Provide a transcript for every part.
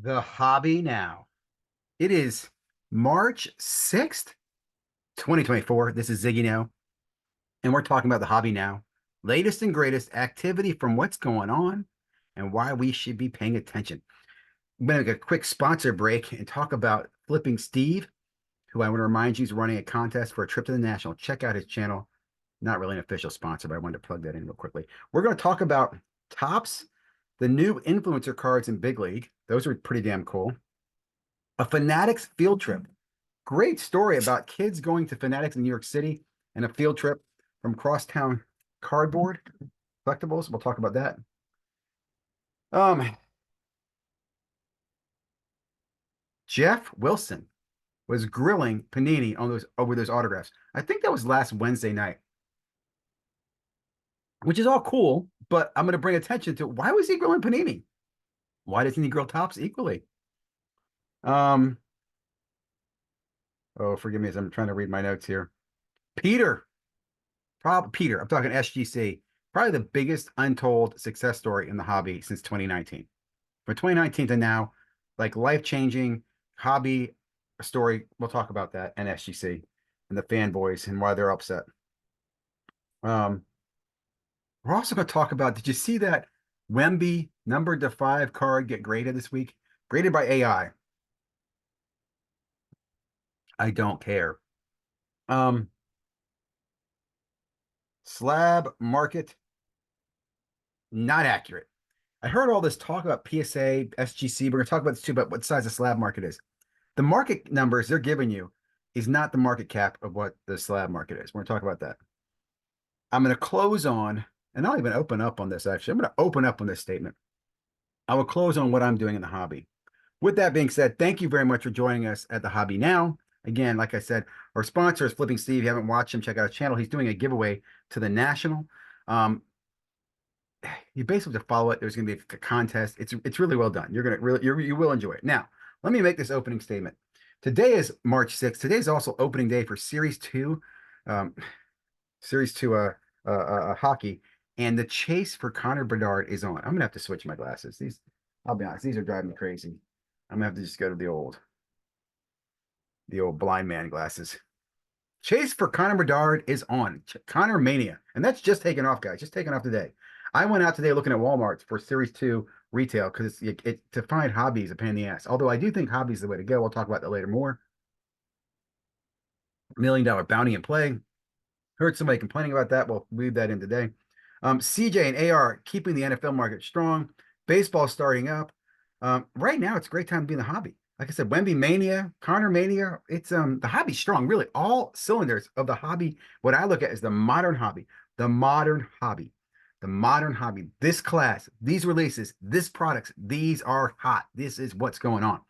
The hobby now. It is March 6th, 2024. This is ZiggyNo, and we're talking about the hobby now. Latest and greatest activity from what's going on and why we should be paying attention. I'm going to make a quick sponsor break and talk about Flipping Steve, who I want to remind you is running a contest for a trip to the National. Check out his channel. Not really an official sponsor, but I wanted to plug that in real quickly. We're going to talk about Tops, the new influencer cards in Big League. Those are pretty damn cool. A Fanatics Field Trip. Great story about kids going to Fanatics in New York City and a field trip from Crosstown Cardboard Collectibles. We'll talk about that. Geoff Wilson was grilling Panini on those over those autographs. I think that was last Wednesday night, which is all cool, but I'm going to bring attention to why was he grilling Panini? Why doesn't he grill Tops equally? Um, oh, forgive me as I'm trying to read my notes here. Peter, Peter, I'm talking SGC, probably the biggest untold success story in the hobby since 2019. From 2019 to now, like life-changing hobby story. We'll talk about that and SGC and the fanboys and why they're upset. Um, we're also going to talk about, did you see that Wemby number to 5 card get graded this week? Graded by AI. I don't care. Slab market, not accurate. I heard all this talk about PSA, SGC. We're going to talk about this too, about what size the slab market is. The market numbers they're giving you is not the market cap of what the slab market is. We're going to talk about that. I'm going to close on, and I'll even open up on this actually. I'm going to open up on this statement. I will close on what I'm doing in the hobby. With that being said, thank you very much for joining us at the hobby now. Again, like I said, our sponsor is Flipping Steve. If you haven't watched him, check out his channel. He's doing a giveaway to the National. You basically have to follow it. There's going to be a contest. It's really well done. You're going to really you will enjoy it. Now, let me make this opening statement. Today is March 6th. Today is also opening day for Series 2, um, Series 2 hockey, and the chase for Connor Bedard is on. I'm going to have to switch my glasses. I'll be honest, these are driving me crazy. I'm going to have to just go to the old blind man glasses. Chase for Connor Bedard is on. Connor Mania. And that's just taken off, guys. Just taken off today. I went out today looking at Walmart for Series 2 retail because to find hobbies a pain in the ass. Although I do think hobbies is the way to go. We'll talk about that later more. $1 million bounty in play. Heard somebody complaining about that. We'll leave that in today. CJ and AR keeping the NFL market strong. Baseball starting up. Right now, it's a great time to be in the hobby. Like I said, Wemby Mania, Connor Mania, it's the hobby's strong, really. All cylinders of the hobby. What I look at is the modern hobby. The modern hobby. The modern hobby. This class, these releases, this products, these are hot. This is what's going on.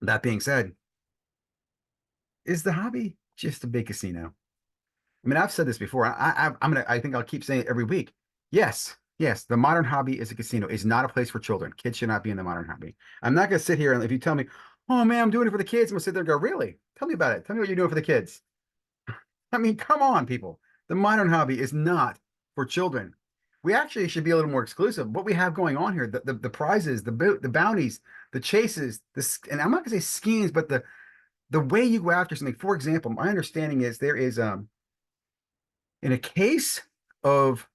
That being said, is the hobby just a big casino? I mean, I've said this before. I think I'll keep saying it every week. Yes, yes, the modern hobby is a casino. It's not a place for children. Kids should not be in the modern hobby. I'm not gonna sit here and if you tell me, oh man, I'm doing it for the kids, I'm gonna sit there and go, really? Tell me about it. Tell me what you're doing for the kids. I mean, come on, people. The modern hobby is not for children. We actually should be a little more exclusive. What we have going on here, the prizes, the bounties, the chases, and I'm not gonna say schemes, but the way you go after something. For example, my understanding is there is in a case of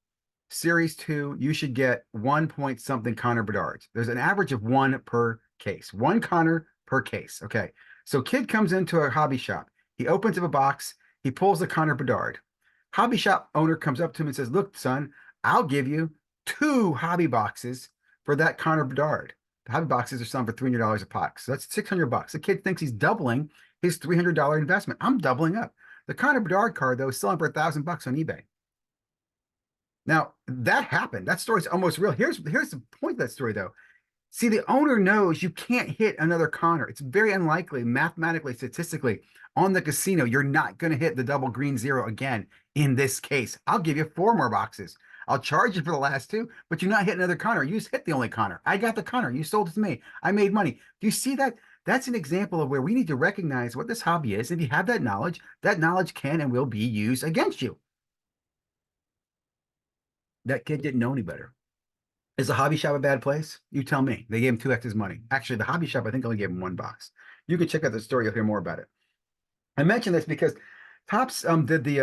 Series 2, you should get 1 point something Connor Bedards. There's an average of 1 per case. 1 Connor per case. Okay. So kid comes into a hobby shop. He opens up a box. He pulls the Connor Bedard. Hobby shop owner comes up to him and says, look, son, I'll give you 2 hobby boxes for that Connor Bedard. The hobby boxes are selling for $300 a pop. So that's $600. The kid thinks he's doubling his $300 investment. I'm doubling up. The Connor Bedard card, though, is selling for $1,000 on eBay. Now, that happened. That story's almost real. Here's the point of that story, though. See, the owner knows you can't hit another Connor. It's very unlikely, mathematically, statistically, on the casino, you're not going to hit the double green 0 again in this case. I'll give you 4 more boxes. I'll charge you for the last 2, but you're not hitting another Connor. You just hit the only Connor. I got the Connor. You sold it to me. I made money. Do you see that? That's an example of where we need to recognize what this hobby is. If you have that knowledge can and will be used against you. That kid didn't know any better. Is the hobby shop a bad place? You tell me. They gave him 2x his money. Actually, the hobby shop, I think, only gave him one box. You can check out the story, you'll hear more about it. I mention this because Topps did the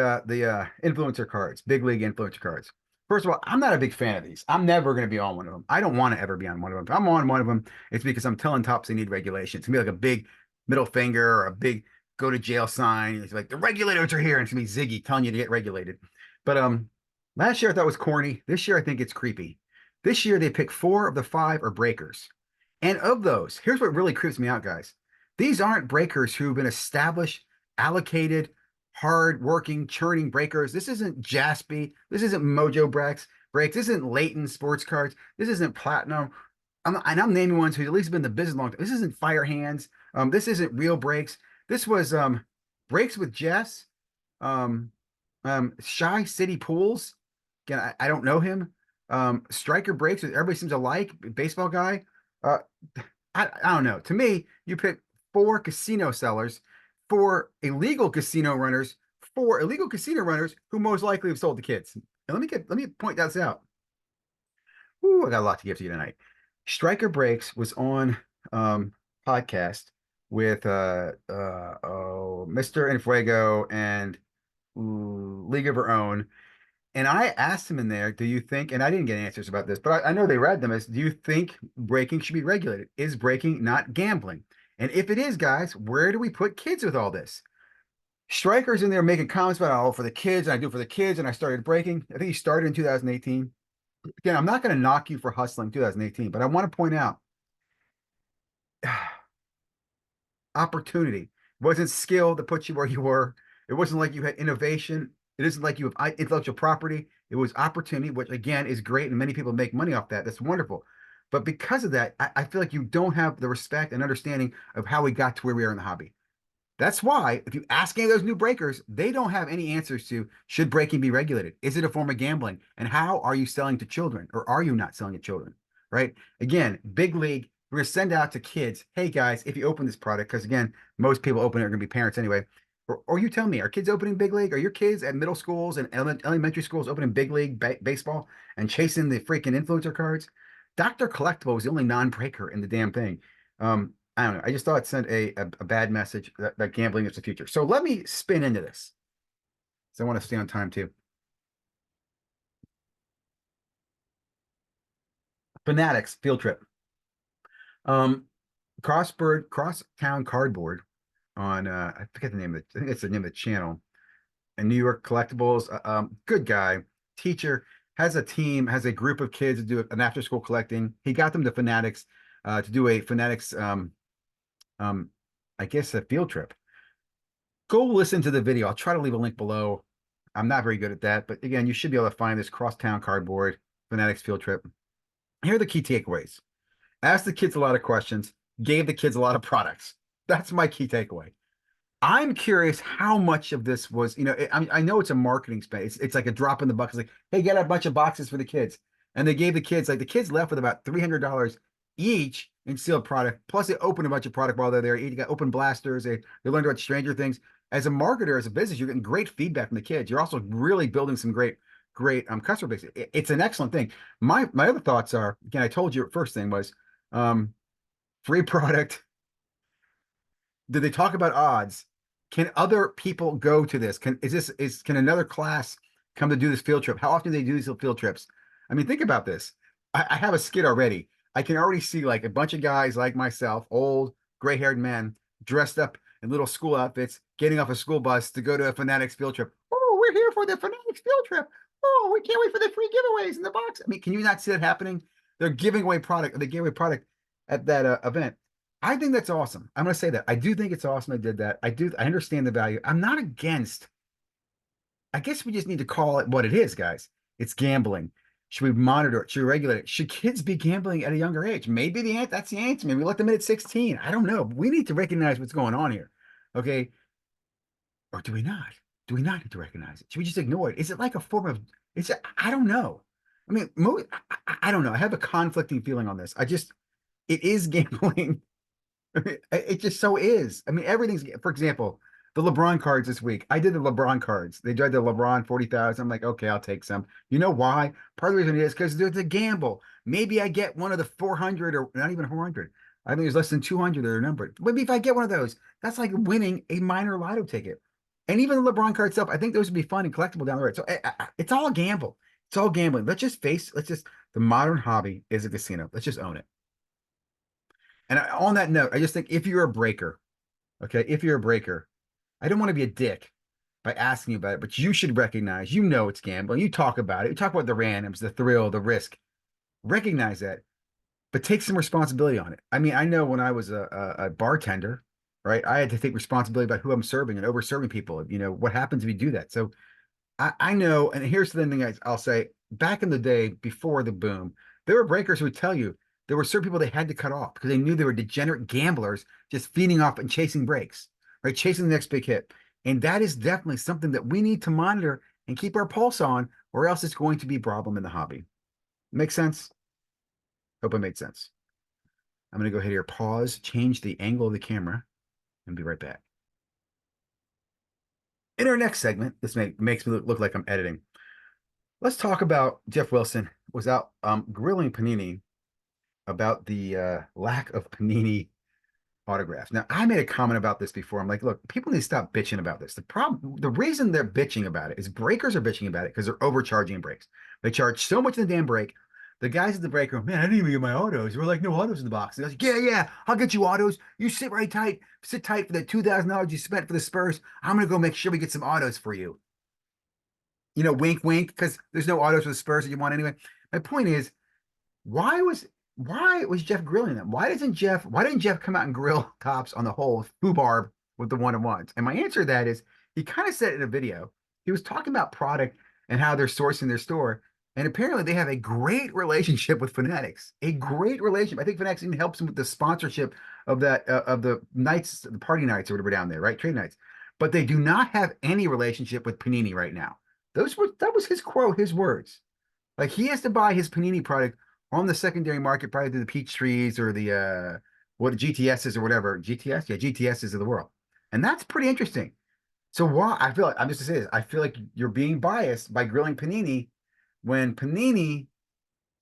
influencer cards, big league influencer cards. First of all, I'm not a big fan of these. I'm never going to be on one of them. I don't want to ever be on one of them. If I'm on one of them, it's because I'm telling Topps they need regulation. It's gonna be like a big middle finger or a big go to jail sign. It's like the regulators are here, and it's gonna be Ziggy telling you to get regulated. But last year I thought it was corny. This year I think it's creepy. This year they picked 4 of the 5 are breakers. And of those, here's what really creeps me out, guys. These aren't breakers who've been established, allocated, hard-working, churning breakers. This isn't Jaspy. This isn't Mojo Breaks. This isn't Leighton Sports Cards. This isn't Platinum. And I'm naming ones who's at least been in the business long time. This isn't Fire Hands. This isn't Real Breaks. This was Breaks with Jess. Um, Shy City Pools. Again, I don't know him. Striker Breaks, everybody seems to like, baseball guy. Uh, I don't know. To me, you pick 4 casino sellers, 4 illegal casino runners, 4 illegal casino runners who most likely have sold to kids. And let me point this out. Ooh, I got a lot to give to you tonight. Striker Breaks was on podcast with Mr. Infuego and League of Her Own. And I asked him in there, do you think, and I didn't get answers about this, but I know they read them as, do you think breaking should be regulated? Is breaking not gambling? And if it is, guys, where do we put kids with all this? Striker's in there making comments about, oh, for the kids, and I do it for the kids, and I started breaking. I think he started in 2018. Again, I'm not going to knock you for hustling 2018, but I want to point out opportunity. It wasn't skill that put you where you were. It wasn't like you had innovation. It isn't like you have intellectual property. It was opportunity, which again is great, and many people make money off that. That's wonderful. But because of that, I feel like you don't have the respect and understanding of how we got to where we are in the hobby. That's why if you ask any of those new breakers, they don't have any answers to should breaking be regulated? Is it a form of gambling? And how are you selling to children or are you not selling to children? Right? Again, big league, we're going to send out to kids, hey guys, if you open this product, because again, most people open it are going to be parents anyway. Or you tell me, are kids opening big league? Are your kids at middle schools and elementary schools opening big league baseball and chasing the freaking influencer cards? Dr. Collectible was the only non-breaker in the damn thing. I don't know. I just thought it sent a bad message that gambling is the future. So let me spin into this. So I want to stay on time too. Fanatics Field Trip. Um, Crosstown Cardboard on I forget the name of it. I think it's the name of the channel. And New York Collectibles. Good guy, teacher, has a team, has a group of kids to do an after school collecting. He got them to Fanatics to do a Fanatics um I guess a field trip. Go listen to the video. I'll try to leave a link below. I'm not very good at that, but again, you should be able to find this Crosstown Cardboard Fanatics Field Trip. Here are the key takeaways. Asked the kids a lot of questions, gave the kids a lot of products. That's my key takeaway. I'm curious how much of this was, I know it's a marketing space. It's like a drop in the bucket. It's like, hey, get a bunch of boxes for the kids. And they gave the kids, like the kids left with about $300 each in sealed product. Plus they opened a bunch of product while they're there. You got open blasters. They learned about Stranger Things. As a marketer, as a business, you're getting great feedback from the kids. You're also really building some great customer base. It's an excellent thing. My other thoughts are, again, I told you first thing was free product. Did they talk about odds? Can other people go to this? Can another class come to do this field trip? How often do they do these field trips? I mean, think about this. I have a skit already. I can already see like a bunch of guys like myself, old gray-haired men, dressed up in little school outfits, getting off a school bus to go to a Fanatics field trip. Oh, we're here for the Fanatics field trip. Oh, we can't wait for the free giveaways in the box. I mean, can you not see that happening? They're giving away product. They gave away product at that event. I think that's awesome. I'm going to say that. I do think it's awesome I did that. I understand the value. I'm not against. I guess we just need to call it what it is, guys. It's gambling. Should we monitor it? Should we regulate it? Should kids be gambling at a younger age? Maybe that's the answer. Maybe we let them in at 16. I don't know. We need to recognize what's going on here. Okay. Or do we not? Do we not need to recognize it? Should we just ignore it? Is it like a form of, I don't know. I mean, I don't know. I have a conflicting feeling on this. It is gambling. It just so is. I mean, everything's, for example, the LeBron cards this week. I did the LeBron cards. They tried the LeBron 40,000. I'm like, okay, I'll take some. You know why? Part of the reason is because there's a gamble. Maybe I get one of the 400 or not even 400. I think there's less than 200 that are numbered. Maybe if I get one of those, that's like winning a minor lotto ticket. And even the LeBron card itself, I think those would be fun and collectible down the road. So it's all a gamble. It's all gambling. The modern hobby is a casino. Let's just own it. And on that note, I just think if you're a breaker, okay, if you're a breaker, I don't want to be a dick by asking you about it, but you should recognize, it's gambling. You talk about it. You talk about the randoms, the thrill, the risk. Recognize that, but take some responsibility on it. I mean, I know when I was a bartender, right, I had to take responsibility about who I'm serving and over serving people. What happens if you do that? So I know, and here's the thing I'll say, back in the day before the boom, there were breakers who would tell you there were certain people they had to cut off because they knew they were degenerate gamblers just feeding off and chasing breaks, right? Chasing the next big hit. And that is definitely something that we need to monitor and keep our pulse on, or else it's going to be a problem in the hobby. Make sense? Hope it made sense. I'm going to go ahead here, pause, change the angle of the camera, and be right back. In our next segment, this makes me look like I'm editing. Let's talk about Geoff Wilson was out grilling Panini about the lack of Panini autographs. Now, I made a comment about this before. I'm like, look, people need to stop bitching about this. The reason they're bitching about it is breakers are bitching about it because they're overcharging in breaks. They charge so much in the damn break. The guys at the break go, man, I didn't even get my autos. We're like, no autos in the box. And I was like, yeah, I'll get you autos. You sit right tight. Sit tight for the $2,000 you spent for the Spurs. I'm going to go make sure we get some autos for you. Wink, wink, because there's no autos for the Spurs that you want anyway. My point is, why was Geoff grilling them? Why didn't Geoff come out and grill Topps on the whole foobarb with the one-on-ones? And my answer to that is he kind of said it in a video. He was talking about product and how they're sourcing their store. And apparently they have a great relationship with Fanatics. A great relationship. I think Fanatics even helps them with the sponsorship of that of the nights, the party nights or whatever down there, right? Trade nights. But they do not have any relationship with Panini right now. That was his quote, his words. Like he has to buy his Panini product on the secondary market, probably through the peach trees or the what GTSs or whatever. GTS? Yeah, GTSs of the world. And that's pretty interesting. So why I feel like I'm just to say this, I feel like you're being biased by grilling Panini when Panini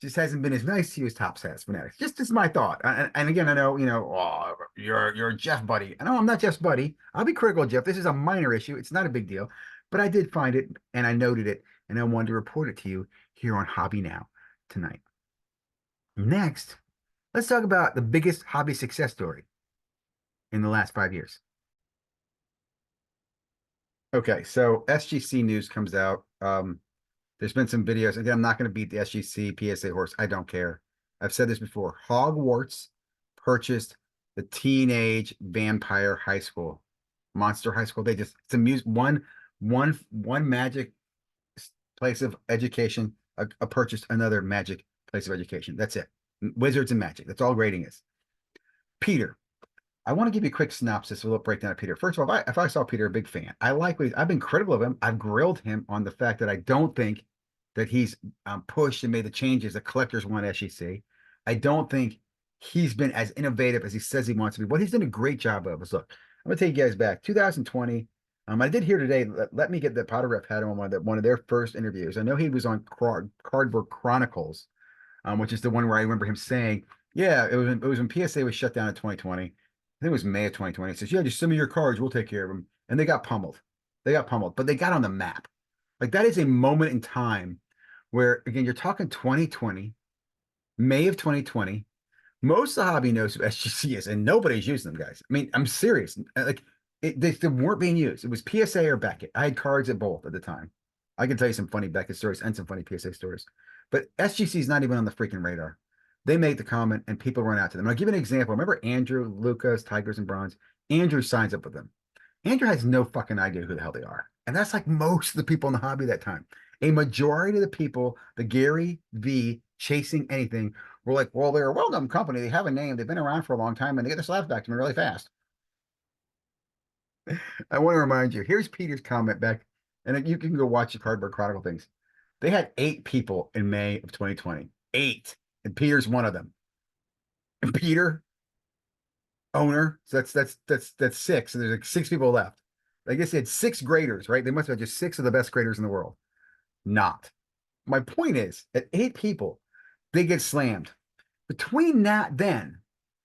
just hasn't been as nice to you as Topps has Fanatics. Just my thought. And again, I know, oh, you're a Geoff buddy. I know I'm not Geoff's buddy. I'll be critical of Geoff. This is a minor issue. It's not a big deal. But I did find it and I noted it and I wanted to report it to you here on Hobby Now tonight. Next, let's talk about the biggest hobby success story in the last 5 years. Okay, so SGC news comes out. There's been some videos. Again, I'm not going to beat the SGC PSA horse. I don't care. I've said this before. Hogwarts purchased the Teenage Vampire High School, Monster High School. It's one magic place of education. Purchased another magic place of education. That's it. Wizards and magic. That's all grading is. Peter, I want to give you a quick synopsis, a little breakdown of Peter. First of all, if I saw Peter, a big fan. I've been critical of him. I've grilled him on the fact that I don't think that he's pushed and made the changes that collectors want at SEC. I don't think he's been as innovative as he says he wants to be. What he's done a great job of is, look, I'm going to take you guys back. 2020. I did hear today, let me get that Potter Rep had him on one of their first interviews. I know he was on Cardboard Chronicles, which is the one where I remember him saying, yeah, it was when PSA was shut down in 2020. I think it was May of 2020. He says, yeah, just send me your cards. We'll take care of them. And they got pummeled. But they got on the map. Like that is a moment in time where, again, you're talking 2020, May of 2020. Most of the hobby knows who SGC is, and nobody's using them, guys. I mean, I'm serious. Like they weren't being used. It was PSA or Beckett. I had cards at both at the time. I can tell you some funny Beckett stories and some funny PSA stories. But SGC is not even on the freaking radar. They make the comment and people run out to them. I'll give you an example. Remember Andrew, Lucas, Tigers and Bronze? Andrew signs up with them. Andrew has no fucking idea who the hell they are. And that's like most of the people in the hobby at that time. A majority of the people, the Gary V chasing anything, were like, well, they're a well-known company. They have a name. They've been around for a long time and they get their slabs back to me really fast. I want to remind you, here's Peter's comment back. And you can go watch the Cardboard Chronicle things. They had 8 people in May of 2020. 8. And Peter's one of them. And Peter, owner, so that's 6. So there's like 6 people left. I guess they had 6 graders, right? They must have had just 6 of the best graders in the world. Not. My point is, at 8 people, they get slammed. Between that, then,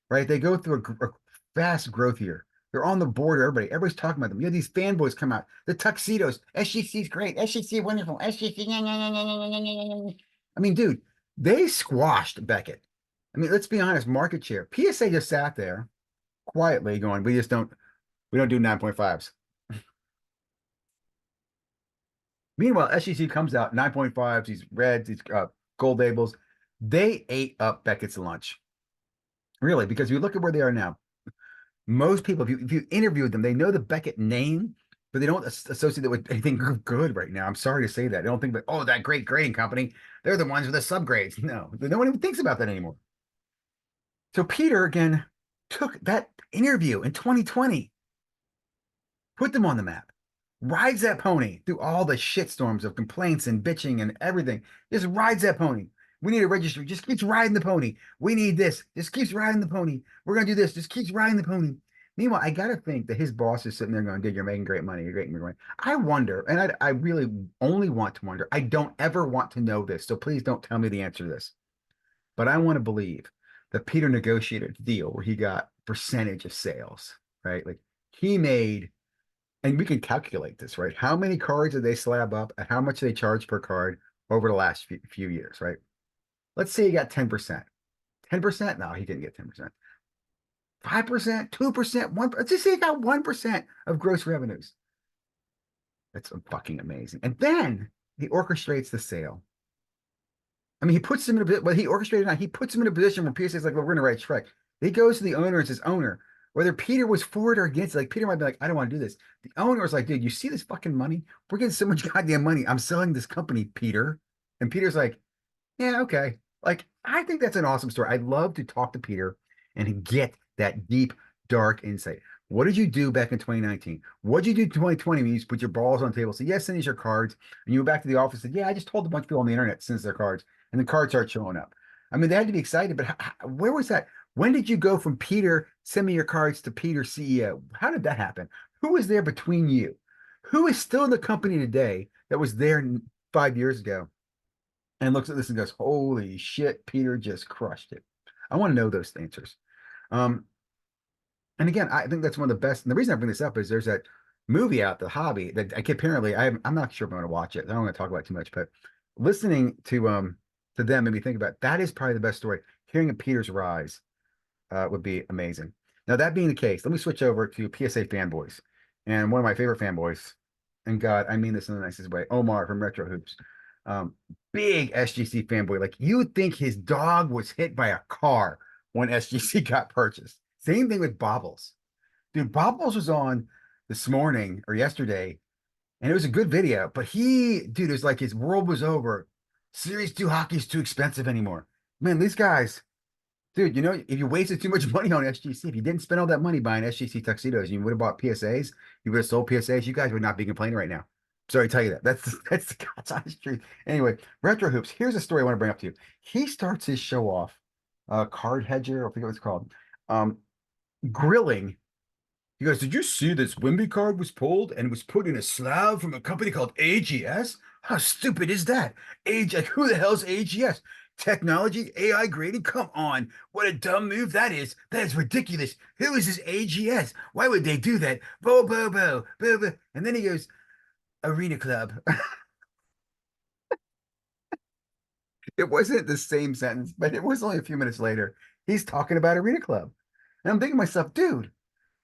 right, they go through a fast growth year. They're on the border. Everybody's talking about them. You have these fanboys come out. The tuxedos. SGC's great. SGC wonderful. SGC. I mean, dude, they squashed Beckett. I mean, let's be honest. Market share. PSA just sat there quietly going, we don't do 9.5s. Meanwhile, SGC comes out 9.5s, these reds, these gold labels. They ate up Beckett's lunch. Really, because you look at where they are now. Most people, if you interviewed them, they know the Beckett name, but they don't associate it with anything good right now. I'm sorry to say that. They don't think that, oh, that great grading company, they're the ones with the subgrades. No, no one even thinks about that anymore. So Peter again took that interview in 2020, put them on the map, rides that pony through all the shitstorms of complaints and bitching and everything. Just rides that pony. We need a registry. Just keeps riding the pony. We need this. Just keeps riding the pony. We're gonna do this. Just keeps riding the pony. Meanwhile, I gotta think that his boss is sitting there going, "Dude, you're making great money. You're great money." I wonder, and I really only want to wonder. I don't ever want to know this, so please don't tell me the answer to this. But I want to believe that Peter negotiated a deal where he got percentage of sales, right? Like he made, and we can calculate this, right? How many cards did they slab up and how much they charge per card over the last few years, right? Let's say he got 10%. 10%? No, he didn't get 10%. 5%, 2%, 1%. Let's just say he got 1% of gross revenues. That's fucking amazing. And then he orchestrates the sale. I mean, he puts them in a bit, but he orchestrated it. He puts them in a position where PSA is like, well, we're going to write Shrek. He goes to the owner and says, owner, whether Peter was for it or against it, like Peter might be like, I don't want to do this. The owner was like, dude, you see this fucking money? We're getting so much goddamn money. I'm selling this company, Peter. And Peter's like, yeah, okay. Like, I think that's an awesome story. I'd love to talk to Peter and get that deep, dark insight. What did you do back in 2019? What did you do in 2020 when you put your balls on the table? Say, yes, send us your cards. And you went back to the office and said, yeah, I just told a bunch of people on the internet to send us their cards. And the cards start showing up. I mean, they had to be excited, but where was that? When did you go from Peter, send me your cards to Peter, CEO? How did that happen? Who was there between you? Who is still in the company today that was there 5 years ago and looks at this and goes, holy shit, Peter just crushed it. I want to know those answers. Um, and again, I think that's one of the best. And the reason I bring this up is there's that movie out, The Hobby, that I can apparently I'm not sure if I'm going to watch it. I don't want to talk about it too much, but listening to them made me think about that is probably the best story. Hearing of Peter's rise would be amazing. Now, that being the case, let me switch over to PSA fanboys. And one of my favorite fanboys, and God, I mean this in the nicest way, Omar from Retrohoops. Um, Big SGC fanboy. Like you would think his dog was hit by a car when SGC got purchased. Same thing with Bobbles. Dude, Bobbles was on this morning or yesterday, and it was a good video, but dude, it was like his world was over. Series 2 hockey is too expensive anymore. Man, these guys, dude, if you wasted too much money on SGC, if you didn't spend all that money buying SGC tuxedos, you would have bought PSAs, you would have sold PSAs, you guys would not be complaining right now. Sorry to tell you that. That's the God's honest truth. Anyway, Retro Hoops, here's a story I want to bring up to you. He starts his show off, Card Hedger, I forget what it's called, um, grilling. He goes, did you see this Wimby card was pulled and was put in a slab from a company called AGS? How stupid is that? Like, who the hell's AGS? Technology, AI grading? Come on. What a dumb move that is. That is ridiculous. Who is this AGS? Why would they do that? Bo, bo, bo, bo, bo. And then he goes, Arena Club. It wasn't the same sentence, but it was only a few minutes later. He's talking about Arena Club. And I'm thinking to myself, dude,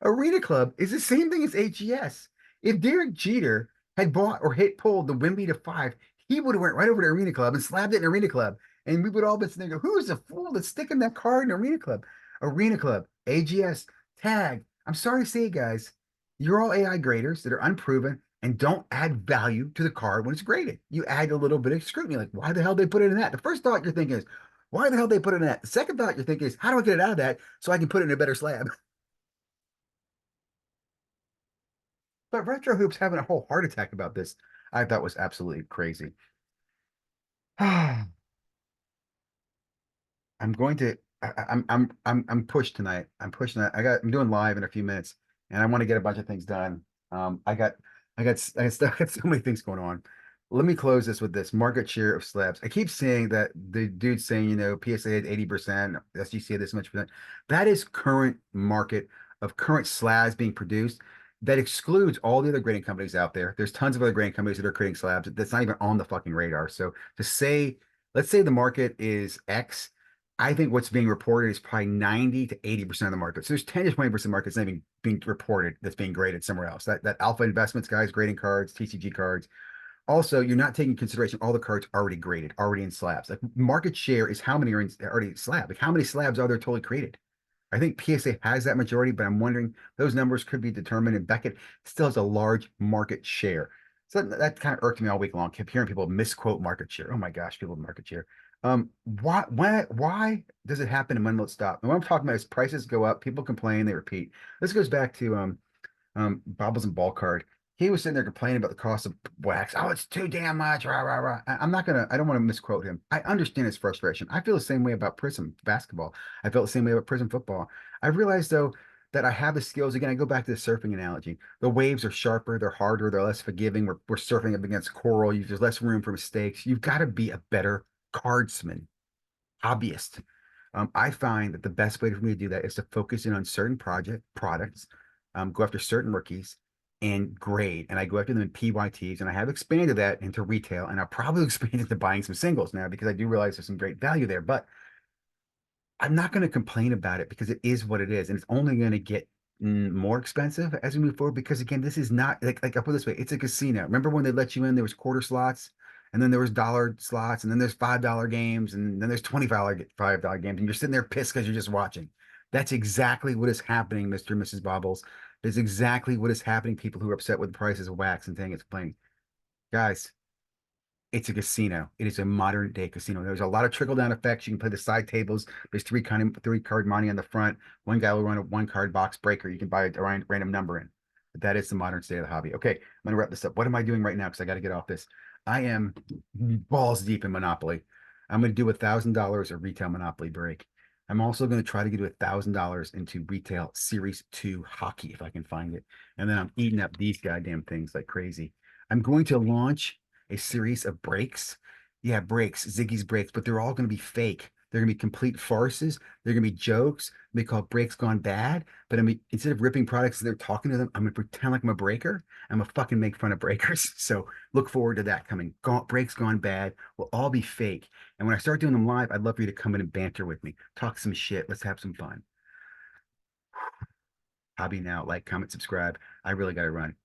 Arena Club is the same thing as AGS. If Derek Jeter had bought or hit pulled the Wimby to 5, he would have went right over to Arena Club and slapped it in Arena Club. And we would all be sitting there go, who is the fool that's sticking that card in Arena Club? Arena Club, AGS, tag. I'm sorry to say, guys, you're all AI graders that are unproven and don't add value to the card when it's graded. You add a little bit of scrutiny, like why the hell they put it in that? The first thought you're thinking is, why the hell they put it in that? The second thought you're thinking is, how do I get it out of that so I can put it in a better slab? But Retro Hoops having a whole heart attack about this, I thought was absolutely crazy. I'm going to. I'm pushed tonight. I'm pushing that. I'm doing live in a few minutes, and I want to get a bunch of things done. I got so many things going on. Let me close this with this market share of slabs. I keep saying that the dude saying, PSA had 80%, SGC had this much percent. That is current market of current slabs being produced. That excludes all the other grading companies out there. There's tons of other grading companies that are creating slabs that's not even on the fucking radar. So to say, let's say the market is X, I think what's being reported is probably 90 to 80% of the market. So there's 10 to 20% of the market that's not even being reported that's being graded somewhere else. That Alpha Investments guys grading cards, TCG cards. Also, you're not taking consideration all the cards already graded, already in slabs. Like market share is how many are already slab. Like how many slabs are there totally created? I think PSA has that majority, but I'm wondering those numbers could be determined. And Beckett still has a large market share. So that kind of irked me all week long. Kept hearing people misquote market share. Oh my gosh, people market share. Why does it happen and when will it stop? And what I'm talking about is prices go up, people complain, they repeat. This goes back to Bobbles and Ball Card. He was sitting there complaining about the cost of wax. Oh, it's too damn much. Rah, rah, rah. I'm not gonna, I don't want to misquote him. I understand his frustration. I feel the same way about Prism basketball. I felt the same way about Prism football. I realized though that I have the skills. Again, I go back to the surfing analogy. The waves are sharper, they're harder, they're less forgiving. We're surfing up against coral. There's less room for mistakes. You've got to be a better cardsman, hobbyist. I find that the best way for me to do that is to focus in on certain products, go after certain rookies and grade. And I go after them in PYTs. And I have expanded that into retail. And I'll probably expand into buying some singles now because I do realize there's some great value there. But I'm not going to complain about it because it is what it is, and it's only going to get more expensive as we move forward. Because again, this is not like I put it this way, it's a casino. Remember when they let you in? There was quarter slots, and then there was dollar slots, and then there's $5 games, and then there's $25 games, and you're sitting there pissed because you're just watching. That's exactly what is happening, Mr. and Mrs. Bobbles. That's exactly what is happening. People who are upset with the prices of wax and saying it's playing. Guys, it's a casino. It is a modern day casino. There's a lot of trickle down effects. You can play the side tables. There's three card money on the front. One guy will run a one card box breaker. You can buy a random number in. But that is the modern state of the hobby. Okay, I'm gonna wrap this up. What am I doing right now? Because I got to get off this. I am balls deep in Monopoly. I'm gonna do $1,000 of retail Monopoly break. I'm also going to try to get $1,000 into retail Series 2 hockey if I can find it. And then I'm eating up these goddamn things like crazy. I'm going to launch a series of breaks. Yeah, breaks, Ziggy's breaks, but they're all going to be fake. They're going to be complete farces. They're going to be jokes. They call breaks gone bad. But I mean, instead of ripping products, they're talking to them. I'm going to pretend like I'm a breaker. I'm going to fucking make fun of breakers. So look forward to that coming. Breaks gone bad will all be fake. And when I start doing them live, I'd love for you to come in and banter with me. Talk some shit. Let's have some fun. Hobby now. Like, comment, subscribe. I really got to run.